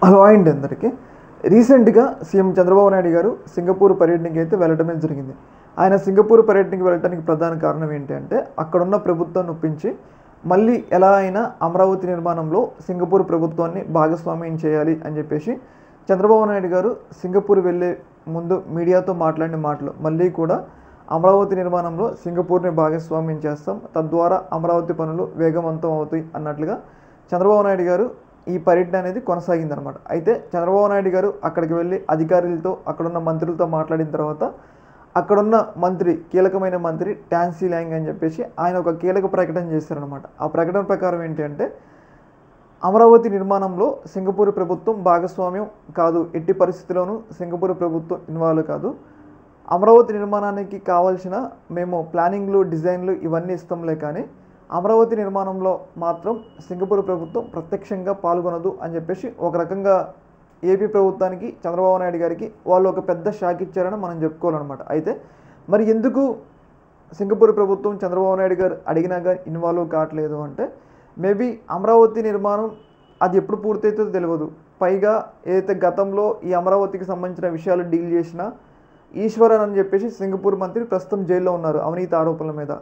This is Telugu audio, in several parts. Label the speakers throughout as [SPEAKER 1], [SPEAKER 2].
[SPEAKER 1] హలో అండి అందరికీ. రీసెంట్గా సీఎం చంద్రబాబు నాయుడు గారు సింగపూర్ పర్యటనకి అయితే వెళ్ళడమే జరిగింది. ఆయన సింగపూర్ పర్యటనకి వెళ్ళడానికి ప్రధాన కారణం ఏంటి అంటే అక్కడున్న ప్రభుత్వాన్ని ఒప్పించి మళ్ళీ ఎలా అయినా అమరావతి నిర్మాణంలో సింగపూర్ ప్రభుత్వాన్ని భాగస్వామ్యం చేయాలి అని చెప్పేసి చంద్రబాబు నాయుడు గారు సింగపూర్ వెళ్ళే ముందు మీడియాతో మాట్లాడిన మాటలు మళ్ళీ కూడా అమరావతి నిర్మాణంలో సింగపూర్ని భాగస్వామ్యం చేస్తాం, తద్వారా అమరావతి పనులు వేగవంతం అవుతాయి అన్నట్లుగా చంద్రబాబు నాయుడు గారు ఈ పర్యటన అనేది కొనసాగిందనమాట. అయితే చంద్రబాబు నాయుడు గారు అక్కడికి వెళ్ళి అధికారులతో అక్కడున్న మంత్రులతో మాట్లాడిన తర్వాత అక్కడున్న మంత్రి, కీలకమైన మంత్రి టాన్సీ ల్యాంగ్ అని చెప్పేసి ఆయన ఒక కీలక ప్రకటన చేశారనమాట. ఆ ప్రకటన ప్రకారం ఏంటి అంటే అమరావతి నిర్మాణంలో సింగపూర్ ప్రభుత్వం భాగస్వామ్యం కాదు, ఎట్టి పరిస్థితుల్లోనూ సింగపూర్ ప్రభుత్వం ఇన్వాల్వ్ కాదు, అమరావతి నిర్మాణానికి కావాల్సిన మేము ప్లానింగ్లు, డిజైన్లు ఇవన్నీ ఇస్తాంలే, కానీ అమరావతి నిర్మాణంలో మాత్రం సింగపూర్ ప్రభుత్వం ప్రత్యక్షంగా పాల్గొనదు అని చెప్పేసి ఒక రకంగా ఏపీ ప్రభుత్వానికి, చంద్రబాబు నాయుడు గారికి వాళ్ళు ఒక పెద్ద షాక్ ఇచ్చారని మనం చెప్పుకోవాలన్నమాట. అయితే మరి ఎందుకు సింగపూర్ ప్రభుత్వం చంద్రబాబు నాయుడు గారు అడిగినా కానీ ఇన్వాల్వ్ కావట్లేదు అంటే మేబీ అమరావతి నిర్మాణం అది ఎప్పుడు పూర్తవుతుందో తెలియదు. పైగా ఏదైతే గతంలో ఈ అమరావతికి సంబంధించిన విషయాలు డీల్ చేసిన ఈశ్వరన్ అని చెప్పేసి సింగపూర్ మంత్రి ప్రస్తుతం జైల్లో ఉన్నారు అవినీతి ఆరోపణల మీద.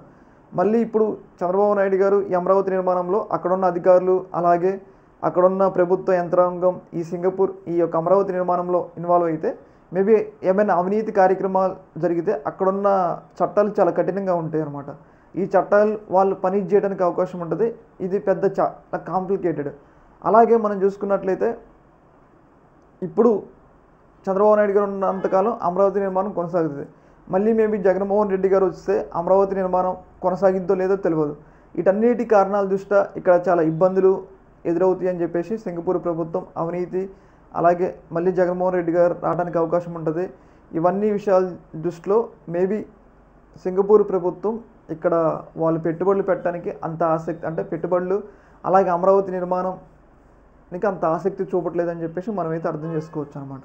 [SPEAKER 1] మళ్ళీ ఇప్పుడు చంద్రబాబు నాయుడు గారు ఈ అమరావతి నిర్మాణంలో అక్కడున్న అధికారులు అలాగే అక్కడున్న ప్రభుత్వ యంత్రాంగం ఈ సింగపూర్ ఈ యొక్క అమరావతి నిర్మాణంలో ఇన్వాల్వ్ అయితే మేబీ ఏమైనా అవినీతి కార్యక్రమాలు జరిగితే అక్కడున్న చట్టాలు చాలా కఠినంగా ఉంటాయి అన్నమాట. ఈ చట్టాలు వాళ్ళు పని చేయడానికి అవకాశం ఉంటుంది. ఇది పెద్ద చాలా కాంప్లికేటెడ్. అలాగే మనం చూసుకున్నట్లయితే ఇప్పుడు చంద్రబాబు నాయుడు గారు ఉన్నంతకాలం అమరావతి నిర్మాణం కొనసాగుతుంది. మళ్ళీ మేబీ జగన్మోహన్ రెడ్డి గారు వస్తే అమరావతి నిర్మాణం కొనసాగిందో లేదో తెలియదు. వీటన్నిటి కారణాల దృష్ట్యా ఇక్కడ చాలా ఇబ్బందులు ఎదురవుతాయి అని చెప్పేసి సింగపూర్ ప్రభుత్వం అవినీతి అలాగే మళ్ళీ జగన్మోహన్ రెడ్డి గారు రావడానికి అవకాశం ఉంటుంది. ఇవన్నీ విషయాల దృష్టిలో మేబీ సింగపూర్ ప్రభుత్వం ఇక్కడ వాళ్ళు పెట్టుబడులు పెట్టడానికి అంత ఆసక్తి, అంటే పెట్టుబడులు అలాగే అమరావతి నిర్మాణానికి అంత ఆసక్తి చూపట్లేదని చెప్పేసి మనమైతే అర్థం చేసుకోవచ్చు అనమాట.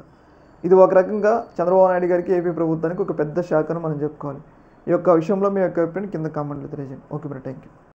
[SPEAKER 1] ఇది ఒక రకంగా చంద్రబాబు నాయుడు గారికి, ఏపీ ప్రభుత్వానికి ఒక పెద్ద శాఖను మనం చెప్పుకోవాలి. ఈ యొక్క విషయంలో మీ యొక్క ఒపీనియన్ కింద కామెంట్లు తెలియజేయండి. ఓకే మరి, థ్యాంక్ యూ.